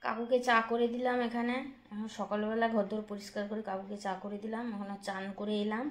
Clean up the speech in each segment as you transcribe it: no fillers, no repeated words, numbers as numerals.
কাকুকে চা করে দিলাম। এখানে এখন সকালবেলা ঘরদোর পরিষ্কার করে কাকুকে চা করে দিলাম। এখন চান করে এলাম।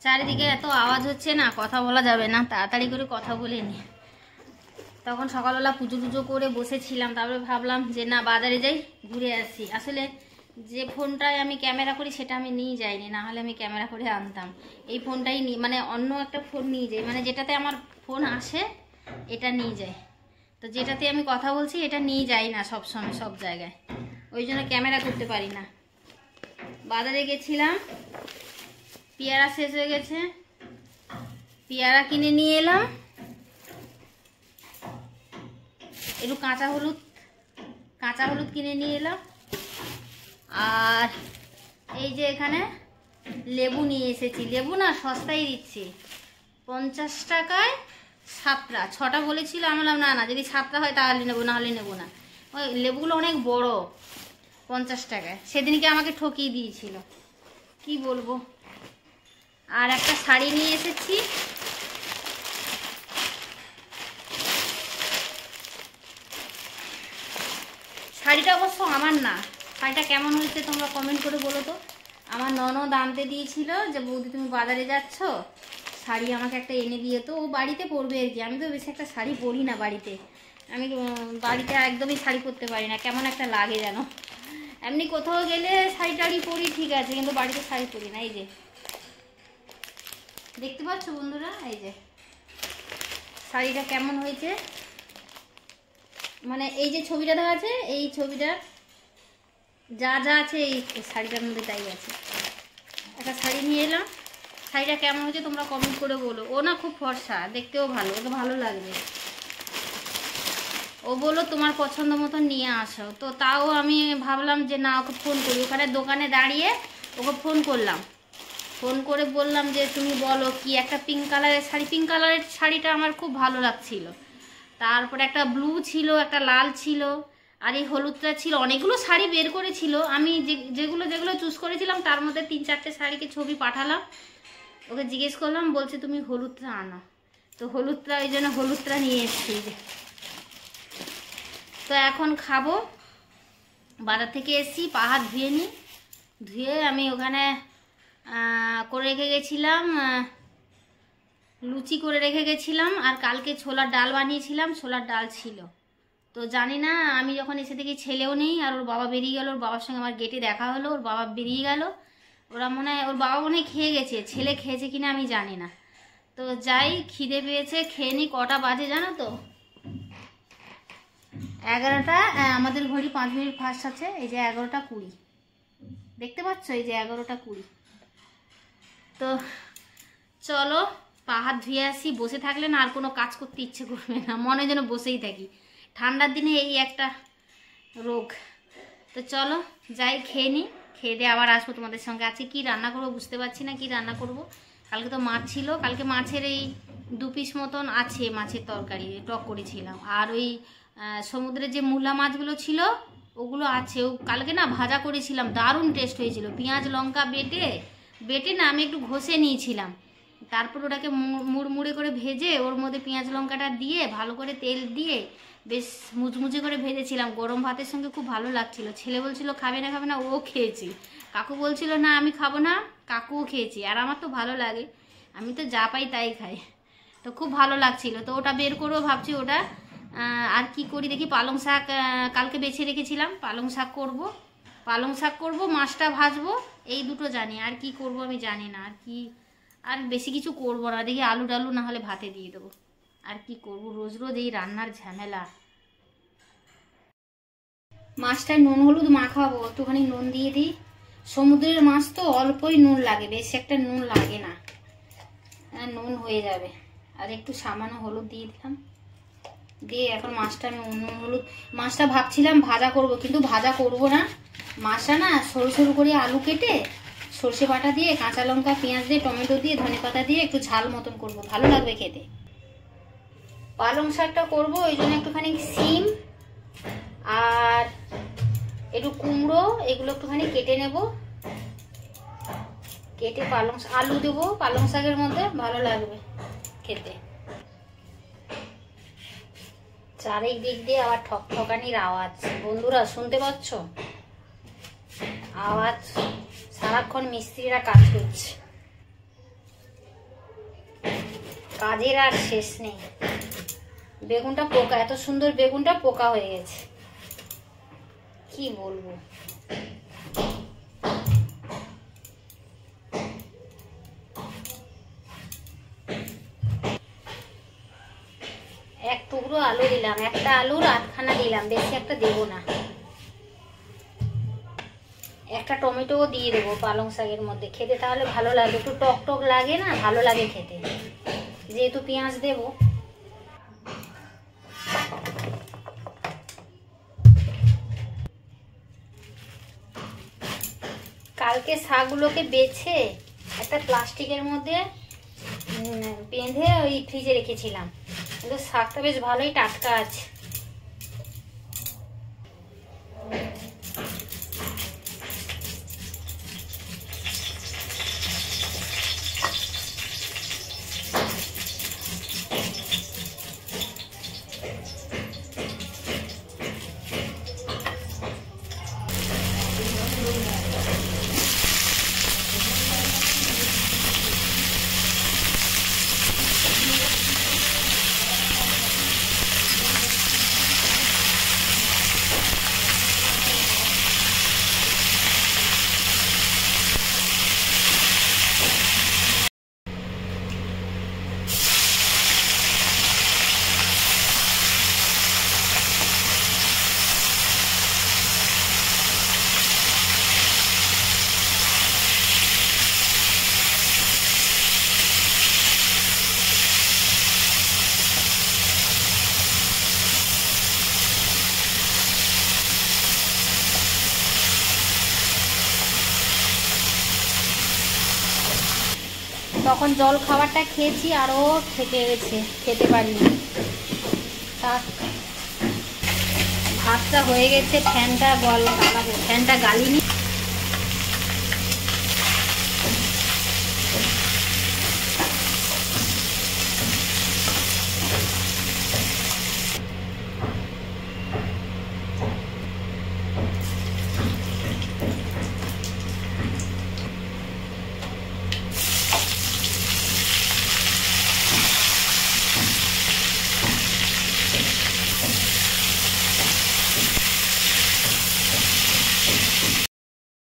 চারিদিকে এত আওয়াজ হচ্ছে না, কথা বলা যাবে না, তাড়াতাড়ি করে কথা বলে নি। তখন সকালবেলা পুজো টুজো করে বসেছিলাম, তারপরে ভাবলাম যে না বাজারে যাই, ঘুরে আসি। আসলে যে ফোনটায় আমি ক্যামেরা করি সেটা আমি নিয়ে যাইনি, না হলে আমি ক্যামেরা করে আনতাম। এই ফোনটাই মানে অন্য একটা ফোন নিয়ে যাই, মানে যেটাতে আমার ফোন আসে এটা নিয়ে যাই। তো যেটাতে আমি কথা বলছি এটা নিয়ে যাই না সব সময় সব জায়গায়, ওই জন্য ক্যামেরা করতে পারি না। বাজারে গেছিলাম, পেয়ারা শেষ হয়ে গেছে, পেয়ারা কিনে নিয়ে এলাম। একটু কাঁচা হলুদ কিনে নিয়ে এলাম। আর এই যে এখানে লেবু নিয়ে এসেছি। লেবু না সস্তায় দিচ্ছি, 50 টাকায় 7টা। 6টা বলেছিল, আমি বললাম না না, যদি 7টা হয় তাহলে নেবো, না হলে নেবো না। ওই লেবুগুলো অনেক বড়, 50 টাকায়। সেদিনকে আমাকে ঠকিয়ে দিয়েছিল, কি বলবো। আর একটা শাড়ি নিয়ে এসেছি। শাড়িটা অবশ্য আমার না, শাড়িটা কেমন হয়েছে তোমরা কমেন্ট করে বলো তো। আমার ননদ আনতে দিয়েছিল যে বৌদি তুমি বাজারে যাচ্ছ, শাড়ি আমাকে একটা এনে দিয়ে, তো ও বাড়িতে পরবে আর কি। আমি তো বেশি একটা শাড়ি পরি না বাড়িতে, আমি বাড়িতে একদমই শাড়ি পরতে পারি না, কেমন একটা লাগে যেন। এমনি কোথাও গেলে শাড়ি টাড়ি পরি ঠিক আছে, কিন্তু বাড়িতে শাড়ি পরি না। এই যে দেখতে পাচ্ছ বন্ধুরা, এই যে শাড়িটা কেমন হয়েছে, মানে এই যে ছবিটা দেখা আছে, এই ছবিটা যা যা আছে এই শাড়িটার মধ্যে তাই আছে। একটা শাড়ি নিয়ে এলাম, শাড়িটা কেমন হয়েছে তোমরা কমেন্ট করে বলো। ও না খুব ফর্সা, দেখতেও ভালো, ওকে ভালো লাগবে। ও বললো তোমার পছন্দ মতো নিয়ে আসো, তো তাও আমি ভাবলাম যে না ওকে ফোন করি। ওখানে দোকানে দাঁড়িয়ে ওকে ফোন করলাম, ফোন করে বললাম যে তুমি বলো কি একটা পিঙ্ক কালারের শাড়ি। পিঙ্ক কালারের শাড়িটা আমার খুব ভালো লাগছিল। তারপরে একটা ব্লু ছিল, একটা লাল ছিল, আর এই হলুদটা ছিল। অনেকগুলো শাড়ি বের করেছিল, আমি যেগুলো যেগুলো চুজ করেছিলাম তার মধ্যে 3-4টে শাড়িকে ছবি পাঠালাম। ওকে জিজ্ঞেস করলাম, বলছে তুমি হলুদটা আনো। তো হলুদটা, ওই জন্য হলুদটা নিয়ে এসেছি। তো এখন খাবো। বাজার থেকে এসেছি, পা হাত ধুয়ে নিই। ধুয়ে আমি ওখানে করে রেখে গেছিলাম, লুচি করে রেখে গেছিলাম। আর কালকে ছোলার ডাল বানিয়েছিলাম, ছোলার ডাল ছিল। তো জানি না, আমি যখন এসে দেখি ছেলেও নেই, আর ওর বাবা বেরিয়ে গেল। ওর বাবার সঙ্গে আমার গেটে দেখা হলো, ওর বাবা বেরিয়ে গেল। ওর বাবা মনে হয় খেয়ে গেছে, ছেলে খেয়েছে কিনা আমি জানি না। তো যাই, খিদে পেয়েছে, খেয়ে নি। কটা বাজে জানো তো? 11টা। আমাদের ঘড়ি 5 মিনিট ফাস্ট আছে। এই যে 11টা 20 দেখতে পাচ্ছ, এই যে 11টা 20। তো চলো পা হাত ধুয়ে আসি। বসে থাকলে না আর কোনো কাজ করতে ইচ্ছে করবে না, মনে যেন বসেই থাকি। ঠান্ডার দিনে এই একটা রোগ। তো চলো যাই, খেয়ে নিই। খেয়ে দিয়ে আবার আসবো তোমাদের সঙ্গে। আজকে কি রান্না করবো বুঝতে পারছি না, কি রান্না করব। কালকে তো মাছ ছিল, কালকে মাছের এই 2 পিস মতন আছে, মাছের তরকারি টক করেছিলাম। আর ওই সমুদ্রের যে মূলা মাছগুলো ছিল ওগুলো আছে। কালকে না ভাজা করেছিলাম, দারুণ টেস্ট হয়েছিল। পেঁয়াজ লঙ্কা বেটে না আমি একটু ঘষে নিয়েছিলাম, তারপর ওটাকে মুড়মুড়ে করে ভেজে ওর মধ্যে পেঁয়াজ লঙ্কাটা দিয়ে ভালো করে তেল দিয়ে বেশ মুচমুচে করে ভেজেছিলাম। গরম ভাতের সঙ্গে খুব ভালো লাগছিল। ছেলে বলছিল খাবে না, ও খেয়েছি। কাকু বলছিল না আমি খাবো না, কাকুও খেয়েছি। আর আমার তো ভালো লাগে, আমি তো যা পাই তাই খাই। তো খুব ভালো লাগছিল। তো ওটা বের করবো ভাবছি। ওটা আর কি করি দেখি, পালং শাক কালকে বেছে রেখেছিলাম, পালং শাক করবো। পালং শাক করবো, মাছটা ভাজবো, এই দুটো জানি। আর কি করব আমি জানি না। আর বেশি কিছু করবো না। দেখি আলু টালু না হলে ভাতে দিয়ে দেবো। আর কি করব, রোজ রোজ এই রান্নার ঝামেলা। মাছটায় নুন হলুদ মাখাবো, একটুখানি নুন দিয়ে দিই। সমুদ্রের মাছ তো অল্পই নুন লাগে, বেশি একটা নুন লাগে না, নুন হয়ে যাবে। আর একটু সামান্য হলুদ দিয়ে দিলাম, দিয়ে এখন মাছটা আমি নুন হলুদ, মাছটা ভাবছিলাম ভাজা করব, কিন্তু ভাজা করব না। মাছটা না সরু সরু করে আলু কেটে সর্ষে বাটা দিয়ে, কাঁচা লঙ্কা পেঁয়াজ দিয়ে, টমেটো দিয়ে, ধনেপাতা দিয়ে একটু ঝাল মতন করব, ভালো লাগবে খেতে। পালং শাকটা করবো, ওই জন্য একটুখানি সিম আর একটু কুমড়ো এগুলো একটুখানি কেটে নেব, কেটে আলু দেবো পালং শাকের মধ্যে, ভালো লাগবে খেতে। চারিদিক দিয়ে আবার ঠকঠকানির আওয়াজ, বন্ধুরা শুনতে পাচ্ছ আওয়াজ? সারাক্ষণ মিস্ত্রিরা কাজ করছে, কাজের আর শেষ নেই। বেগুনটা পোকা, এত সুন্দর বেগুনটা পোকা হয়ে গেছে, কি বলবো। এক টুকরো আলু দিলাম, একটা আলুর আধখানা দিলাম, বেশি একটা দেবো না। একটা টমেটোও দিয়ে দেবো পালং শাকের মধ্যে, খেতে তাহলে ভালো লাগে, একটু টক টক লাগে না, ভালো লাগে খেতে, যেহেতু পেঁয়াজ দেবো। কালকে শাকগুলোকে বেছে একটা প্লাস্টিকের মধ্যে বেঁধে ওই ফ্রিজে রেখেছিলাম, কিন্তু শাকটা বেশ ভালোই টাটকা আছে। তখন জল খাবারটা খেয়েছি, আরও থেকে গেছে, খেতে পারিনি। ভাতটা হয়ে গেছে, ফ্যানটা গালিনি।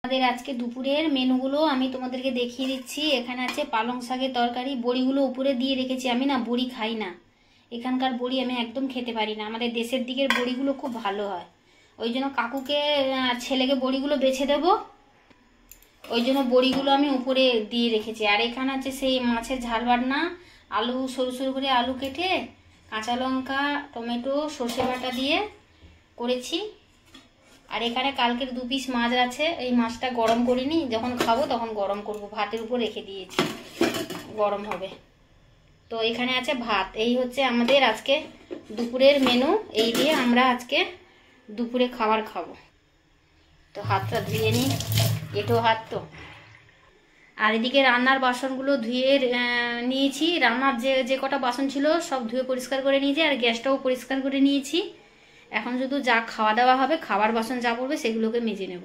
আমাদের আজকে দুপুরের মেনুগুলো আমি তোমাদেরকে দেখিয়ে দিচ্ছি। এখানে আছে পালং শাকের তরকারি, বড়িগুলো উপরে দিয়ে রেখেছি। আমি না বড়ি খাই না, এখানকার বড়ি আমি একদম খেতে পারি না। আমাদের দেশের দিকের বড়িগুলো খুব ভালো হয়, ওই জন্য কাকুকে ছেলেকে বড়িগুলো বেছে দেব, ওই জন্য বড়িগুলো আমি উপরে দিয়ে রেখেছি। আর এখানে আছে সেই মাছের ঝাল বাটনা, আলু সরু সরু করে আলু কেটে কাঁচা লঙ্কা টমেটো সর্ষে বাটা দিয়ে করেছি। আর এখানে কালকের 2 পিস মাছ আছে, এই মাছটা গরম করিনি, যখন খাবো তখন গরম করব, ভাতের উপর রেখে দিয়েছি, গরম হবে। তো এখানে আছে ভাত। এই হচ্ছে আমাদের আজকে দুপুরের মেনু, এই দিয়ে আমরা আজকে দুপুরে খাবার খাবো। তো হাতটা ধুয়ে নিই, এঁটো হাত তো। আর এদিকে রান্নার বাসনগুলো ধুয়ে নিয়েছি, রান্নার যে কটা বাসন ছিল সব ধুয়ে পরিষ্কার করে নিয়েছি, আর গ্যাসটাও পরিষ্কার করে নিয়েছি। এখন শুধু যা খাওয়া দাওয়া হবে, খাবার বাসন যা পড়বে সেগুলোকে মেজে নেব।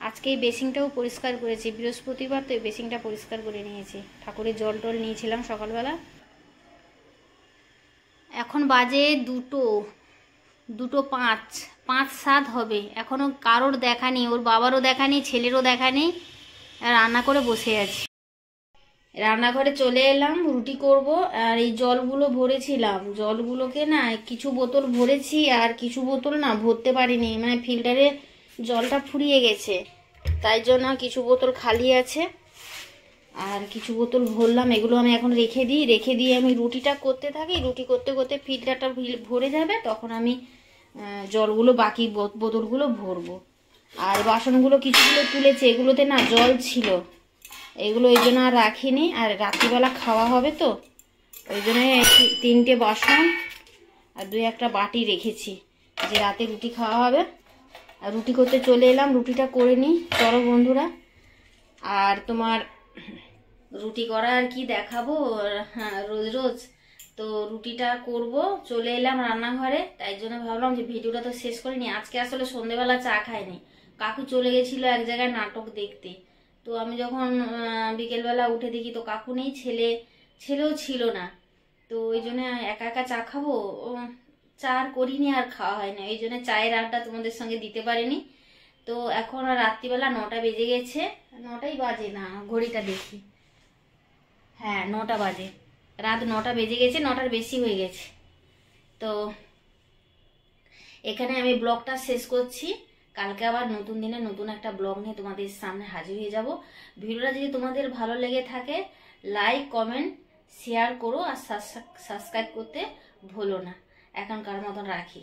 আজকে এই বেসিংটাও পরিষ্কার করেছি, বৃহস্পতিবার তো এই বেসিংটা পরিষ্কার করে নিয়েছি, ঠাকুরের জল টল নিয়েছিলাম সকালবেলা। এখন বাজে 2:05, 5-7 হবে, এখনো কারোর দেখা নেই, ওর বাবারও দেখা নেই, ছেলেরও দেখা নেই। রান্না করে বসে আছি। রান্নাঘরে চলে এলাম, রুটি করব। আর এই জলগুলো ভরেছিলাম, জলগুলোকে না কিছু বোতল ভরেছি আর কিছু বোতল না ভরতে পারিনি, মানে ফিল্টারে জলটা ফুরিয়ে গেছে, তাই জন্য কিছু বোতল খালি আছে আর কিছু বোতল ভরলাম। এগুলো আমি এখন রেখে দিয়ে আমি রুটিটা করতে থাকি। রুটি করতে করতে ফিল্টারটা ভরে যাবে, তখন আমি জলগুলো বাকি বোতলগুলো ভরবো। আর বাসনগুলো কিছুগুলো তুলেছে, এগুলোতে না জল ছিল, এগুলো ওই জন্য আর রাখিনি। আর রাত্রিবেলা খাওয়া হবে তো, ওই জন্য 3টে বাসন আর 2-1টা বাটি রেখেছি, যে রাতে রুটি খাওয়া হবে। আর রুটি করতে চলে এলাম, রুটিটা করে নিই চলো বন্ধুরা। আর তোমার রুটি করা আর কি দেখাবো, হ্যাঁ রোজ রোজ তো রুটিটা করব। চলে এলাম রান্নাঘরে, তাই জন্য ভাবলাম যে ভিডিওটা তো শেষ করিনি। আজকে আসলে সন্ধেবেলা চা খাইনি, কাকু চলে গেছিলো এক জায়গায় নাটক দেখতে। তো আমি যখন বিকেলবেলা উঠে দেখি তো কাকু নেই, ছেলেও ছিল না। তো ওই জন্য একা একা চা খাবো, চা আর করিনি, আর খাওয়া হয় না, এই জন্য চায়ের আড্ডা তোমাদের সঙ্গে দিতে পারিনি। তো এখন রাত্রিবেলা 9টা বেজে গেছে, 9টাই বাজে না, ঘড়িটা দেখি, হ্যাঁ 9টা বাজে, রাত 9টা বেজে গেছে, 9টার বেশি হয়ে গেছে। তো এখানে আমি ব্লগটা শেষ করছি। কালকে আবার নতুন দিনে নতুন একটা ব্লগ নিয়ে তোমাদের সামনে হাজির হয়ে যাব। ভিডিওটা যদি তোমাদের ভালো লেগে থাকে লাইক কমেন্ট শেয়ার করো আর সাবস্ক্রাইব করতে ভুলো না। এখনকার মতন রাখি।